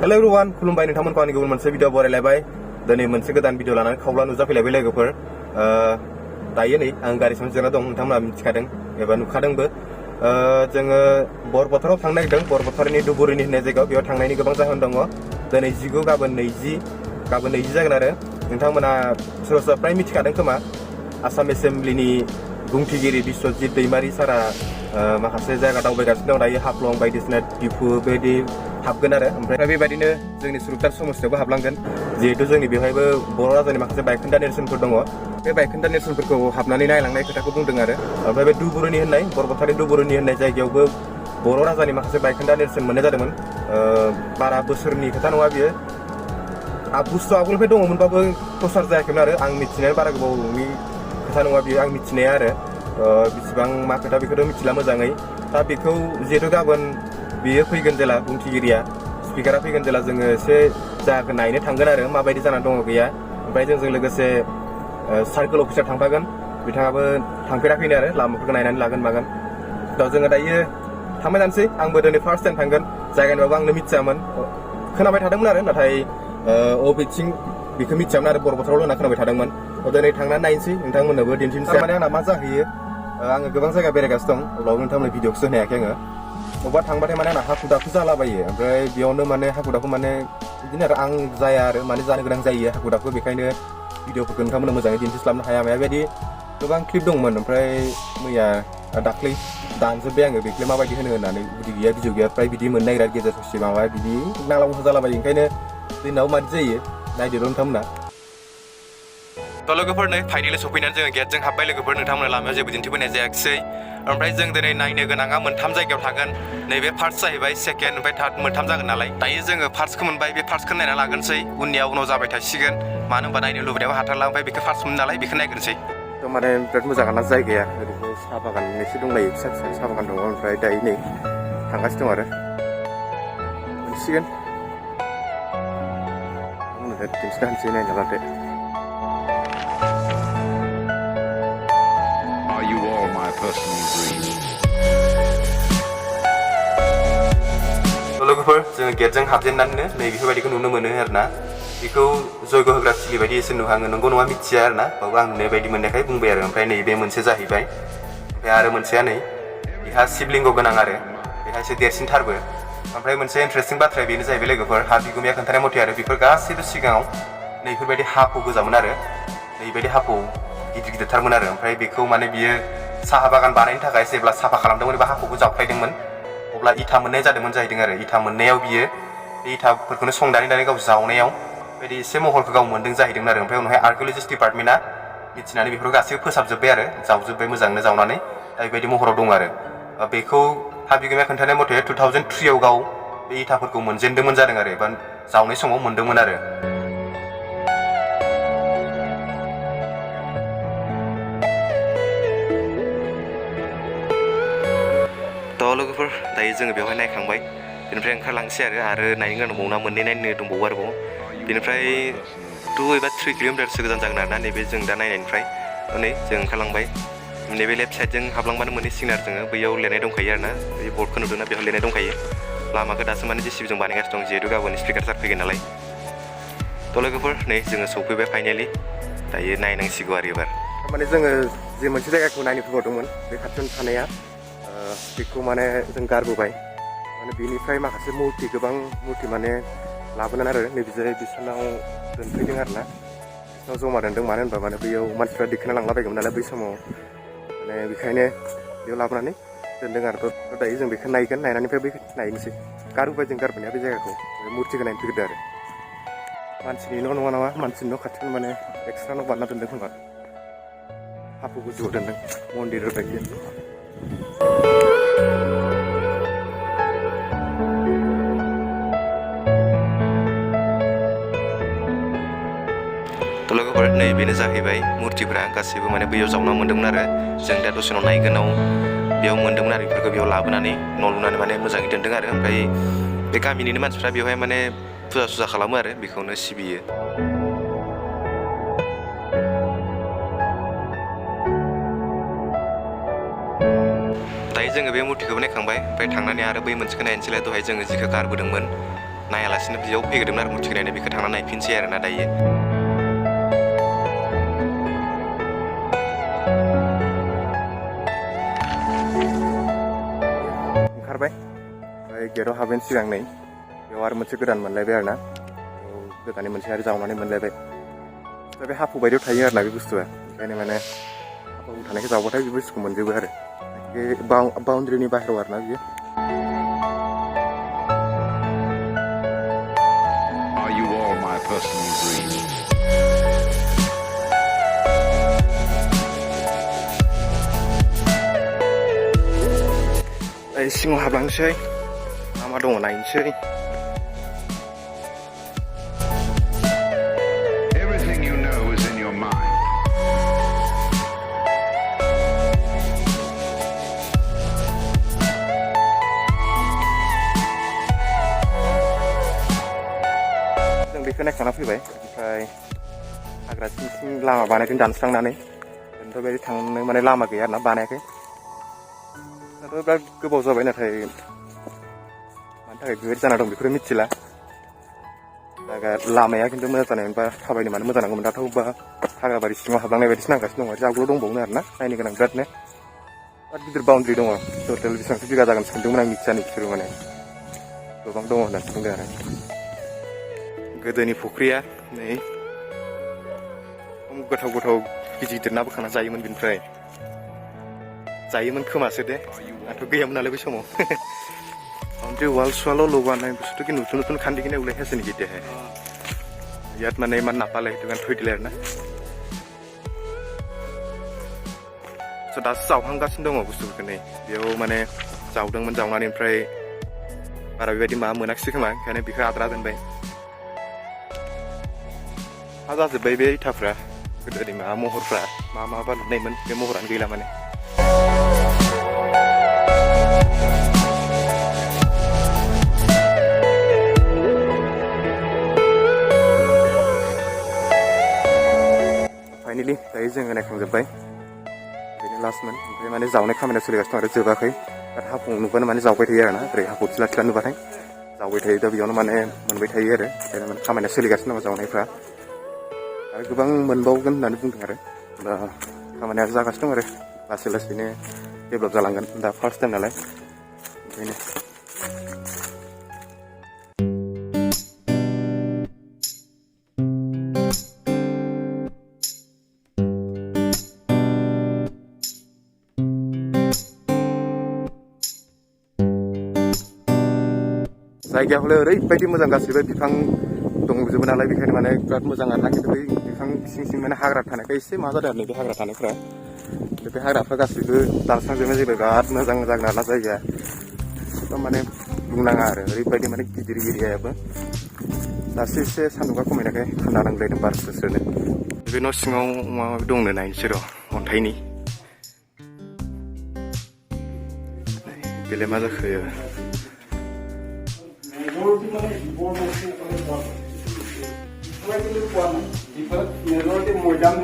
Hello everyone, Khulumbai Nwngthangmwna ani गुबुन मोनसे video बरायलायबाय दिनै मोनसे गोदान भिडिअ लानानै खावब्ला नुजाफैलायबाय लोगोफोर दायो नै आं गारि सायाव जिरायना दं नोंथांमोना मिथिखादों एबा नुखादोंबो जोङो बरपाथाराव थांनो नागिरदों बरपाथारनि दुबुरिनि होननाय जायगायाव बेयाव थांनायनि गोबां जाहोन दङ दिनै 19 गाबोन 20 जागोन आरो नोंथांमोना सोरबा सोरबा प्राय मिथिखादों खोमा आसाम एसेम्ब्लिनि बुंथिगिरि बिश्वजित दैमारि सारा माखासे जायगा दावबायगासिनो दं दायो हाफ्लं बायदिसिना दिफु बेबायदि हाबगोन आरो ओमफ्राय बेबायदिनो जोंनि सुरुकटार समस्थियावबो हाबलांगोन जिहेतु जोंनि बेवहायबो बर' राजानि माखासे बाइखwnda नेरसोनफोर दङ बे बाइखwnda नेरसोनफोरखौ हाबनानै नायलांनाय खोथाखौ बुंदों आरो ओमफ्राय बे दुबुरिनि होननाय बरपाथारनि दुबुरिनि होननाय जायगायावबो बर' राजानि माखासे बाइखwnda नेरसोन मोननाय जादोंमोन बारा बोसोरनि खोथा नङा बियो बुस्थु आगोलनिफ्राय दङमोनबाबो प्रसार जायाखैमोन आरो आं मिथिनाय बारा गोबावनि खोथा नङा बियो आं मिथिनाया आरो बेसेबां मा खोथा बेखौथ' मिथिला मोजाङै दा बेखौ जिहेतु गाबोन बियो फैगोन जेला बुंथिगिरिया स्पिकारा फैगोन जेला जोङो एसे जायगाखौ नायनो थांगोन आरो माबायदि जानानै दङ गैया ओमफ्राय जोंजों लोगोसे सार्कोल अफिसार थांफागोन बिथाङाबो थांफेराखैनो आरो लामाफोरखौ नायनानै लागोन मागोन दा जोङो दायो थांबाय थानोसै आंबो दिनै फार्स्ट टाइम थांगोन जायगानिबाबो आंनो मिथियामोन खोनाबाय थादोंमोन आरो नाथाय अबेथिं बेखौ मिथियामोन आरो बरपाथारावल' होनना खोनाबाय थादोंमोन दिनै थांनानै नायनोसै नोंथांमोननोबो दिन्थिनोसै माने आंना मा जाहैयो आङो गोबां जायगा बेरायगासिनो दं अब्लाबो नोंथांमोननो भिडिअखौसो होनो हायाखै आङो बबेबा थांबाथाय माने आंना हाखु दाखु जालाबायो ओमफ्राय बेयावनो माने हाखु दाखु माने बिदिनो आरो आं जाया आरो माने जानो गोनां जायो हाखु दाखु बेखायनो भिडिअफोरखौ नोंथांमोननो मोजाङै दिन्थिस्लाबनो हाया माया बेबायदि गोबां क्लिप दंमोन ओमफ्राय मैया दाख्लै दानजोब्बाय आङो बेखौलाय माबायदि होनो होननानै गुदि गैया बिजौ गैया फ्राय बिदि मोननो नागिरा गेजेर ससे माबा बिदि नांला बंसा जालाबायो ओंखायनो जोंनाव मादि जायो नायदो नोंथांमोना थ' लोगोफोर नै फाइनेलि सफैनानै जोङो गेटजों हाबबाय लोगोफोर नोंथांमोना लामायाव जेबो दिन्थिबोनाय जायाखिसै ओमफ्राय जों दिनै नायनो गोनाङा मोनथाम जायगायाव थागोन नैबे फार्स्ट जाहैबाय सेकेन्ड ओमफ्राय थार्ड मोनथाम जागोन नालाय दायो जोङो फार्स्टखौ मोनबाय बे फार्स्टखौ नायना लागोनसै उननिया उनाव जाबाय थासिगोन मानो होनबा नायनो लुबैनायाव हाथारला ओमफ्राय बेखौ फार्स्ट मोनो नालाय बेखौ नायग्रोनोसै थ' माने बिराद मोजाङानो जायगाया ओरैनो साहा बागान एसे दंलायो फिसा फिसा साहा बागान दङ ओमफ्राय दायो नै थांगासिनो दं आरो मोनसिगोन दिन्थिना होनसै नायना लादो लोगोफोर जोङो गेटजों हाबजेननानैनो नै बेफोरबायदिखौ नुनो मोनो आरोना बेखौ जयग होग्रा थिलि बायदि एसे नुहाङो नंगौ नङा मिथिया आरोना बावबो आं नुनाय बायदि मोननायखाय बुंबाय आरो ओमफ्राय नैबे मोनसे जाहैबाय ओमफ्राय आरो मोनसेया नै बेहा शिबलिंग गोनां आरो बेहा एसे देरसिनथारबो ओमफ्राय मोनसे इन्टारेस्टिं बाथ्राया बेनो जाहैबाय लोगोफोर हा बिगुमाया खोन्थानाय मथे आरो बेफोर गासैबो सिगाङाव नैफोरबायदि हाखौ गोजामोन आरो नैबायदि हाखौ गिदिर गिदिरथारमोन आरो ओमफ्राय बेखौ माने बियो साहा बागान बानायनो थाखाय जेब्ला साफा खालामदोंमोन एबा हाखौबो जावख्लायदोंमोन अब्ला इथा मोननाय जादोंमोन जाहैदों आरो इथा मोननायाव बियो बे इथाफोरखौनो संदानै गाव जावनायाव बेबायदि एसे महरखौ गाव मोन्दों जाहैदोंमोन आरो ओमफ्राय उनावहाय आर्किअलजिस्ट डिपार्टमेन्टआ मिथिनानै बेफोरखौ गासैबो फोसाबजोब्बाय आरो जावजोब्बाय मोजांनो जावनानै दा बेबायदि महराव दं आरो बेखौ हा बिगुमाया खोन्थानाय मथे 2003 आव गाव बे इथाफोरखौ मोनजेनदोंमोन जादों आरो एबा जावनाय समाव मोन्दोंमोन आरो लोगोफोर दायो जोङो बेवहाय नायखांबाय बेनिफ्राय ओंखारलांसै आरो नायनो गोनां दंबावो मोननै नायनो दंबावो आरोबाव बेनिफ्राय 2 एबा 3 किल'मिटारसो गोजान जागोन आरोना नैबे जों दा नायनायनिफ्राय नै जों ओंखारलांबाय नैबे लेफ्ट साइडजों हाबलांबानो मोनहैसिगोन आरो जोङो बैयाव लिरनाय दंखायो आरोना बे बर्डखौ नुदोंना बेयाव लिरनाय दंखायो लामाखौ दासो माने जेसिबिजों बानायगासिनो दं जिहेतु गाबोन स्पिकार सार फैगोन नालाय थ' लोगोफोर नै जोङो सौफैबाय फाइनेलि दायो नायनांसिगौ आरो एबार माने जोङो जे मोनसे जायगाखौ नायनो फैबावदोंमोन बे खाथियावनो थानाया बेखौ माने जों गारबोबाय माने बेनिफ्राय माखासे गोबां मुर्ति माने लाबोनानै आरो नैबे बिसोरनाव दोनफैदों आरोना बिसोरनाव जमा दोनदों मानो होनबा माने बैयाव मानसिफ्रा दिखोना लांलाबायगौमोन नालाय बै समाव माने बेखायनो बेयाव लाबोनानै दोनदों आरो थ' दायो जों बेखौ नायगोन नायनानैफ्राय बै नायनोसै गारबोबाय जों गारबोनाया बे जायगाखौ मुर्तिखौ नायनो फैग्रोदो आरो मानसिनि न' नङा मानसिनि न' खाथियावनो माने एक्सट्रा न' बानायना दोनदों खोमा हाफु गोजौआव दोनदों मन्दिर बायदि लोगोफोर नै बेनो जाहैबाय मुर्तिफ्रा गासैबो माने बैयाव जावना मोन्दोंमोन आरो जों दा दसे उनाव नायगोनाव बेयाव मोन्दोंमोन आरो बेफोरखौ बेयाव लाबोनानै न' लुनानै माने मोजाङै दोनदों आरो ओमफ्राय बे गामिनिनो मानसिफ्रा बेवहाय माने फुजा खालामो आरो बेखौनो सिबियो दायो जोङो बे मुर्तिखौबो नायखांबाय ओमफ्राय थांनानै आरो बै मोनसेखौ नायनोसैलाय दहाय जोङो जिखौ गारबोदोंमोन नायालासिनो बेयाव फैग्रोदोंमोन आरो मुथि होनानै बेखौ थांनानै नायफिनसै आरोना दायो ओंखारबाय ओमफ्राय गेटआव हाबैनि सिगां नै बेयाव आरो मोनसे गोदान मोनलायबाय आरोना गोदानै मोनसे आरो जावनानै मोनलायबाय दा बे हाफु बायदियाव थायो आरोना बे बुस्थुआ ओंखायनो माने हाफु थानायखौ जावबाथाय बे बुस्थुखौ मोनजोबो आरो बे बाउन्ड्रिनि बाहेरायाव आरोना बियो सिङाव हाबलांसै मा दङ नायनोसै जों बेखौ नायखांना फैबाय ओमफ्राय हाग्रा सिं सिं लामा बानायदों दानस्रांनानै ओमफ्राय बेबायदि थांनो माने लामा गैया आरोना बानायाखै बिराद गोबाव जाबाय नाथाय मानि थाखाय बेबायदि जाना दं बेखौ मिथिला लामाया खिन्थु मोजां जानायमोनबा थाबायनो मानो मोजां नांगौमोन दाथ' बा हाग्राबारि सिङाव हाबलांनाय बायदिसो नांगासिनो दङ आवगोलाव दंबावो आरोना नायनो गोनां बिरादनो बिराद गिदिर बाउन्ड्रि दङ टटेल बेसेबांसो बिगा जागोन सानदोंमोन आं मिथियानो बिसोरो माने गोबां दङ होननानै बुंदों आरो गोदोनि फुख्रिया नै गोथाव गोथाव गिदिर गिदिर ना बोखांना जायोमोन बेनिफ्राय जायोमोन खोमासो दे आंथ' गैयामोन नालाय बै समाव बाउन्ड्रि वाल सुवाल লগোৱাनाय बुस्थু কি নতুন নতুন খান্দি কিনে ওলাইছে নেকি এতিয়া ইয়াত মানে ইমান নাপালে সেইটো কাৰণে থৈ দিলে আৰু না दासो जावहांगासिनो दङ बुस्थुफोरखौ नै बेयाव माने जावदोंमोन जावनानै ओमफ्राय बारा बेबायदि माबा मोनाखिसै खोमा ओंखायनो बेखौ आद्रा दोनबाय हा जाजोब्बाय बे इथाफ्रा गोदोनि माबा महरफ्रा माबा लुनायमोन बे महरानो गैला माने फाइनालि दायो जोङो नायखांजोब्बाय बेनो लास्टमोन ओमफ्राय माने जावनाय खामानिया सोलिगासिनो दं आरो जोबाखै आरो हाफु नुबानो माने जावबाय थायो आरोना ओरै हाफु थिला थिला नुबाथाय जावबाय थायो दा बेयावनो माने मोनबाय थायो आरो ओंखायनो माने खामानिया सोलिगासिनो दङ जावनायफ्रा आरो गोबां मोनबावगोन होननानै बुंदों आरो दा खामानिया जागासिनो दं आरो लासै लासैनो डेभेलप जालांगोन दा फार्स्ट टाइम नालाय ओंखायनो जायगाया हले ओरैबायदि मोजां गासैबो बिफां दंजोबो नालाय बेखायनो माने बिराद मोजां आरोना खिन्थु बै बिफां सिं सिं माने हाग्रा थानायखाय एसे मा जादों आरो बे हाग्रा थानायफ्रा बे हाग्राफ्रा गासैबो दानस्रांजोबनाय जाबाय बिराद मोजां जागोन आरोना जायगाया एकदम माने बुंनाङा आरो ओरैबायदि माने गिदिर एरियायाबो दासो एसे सान्दुंआ खमायनायखाय थान्दा नांलायदों बार स्रोनो बे न' सिङाव माबा माबि दंनो नायनोसै र' अन्थाइनि बेलाय मा जाखो mwjang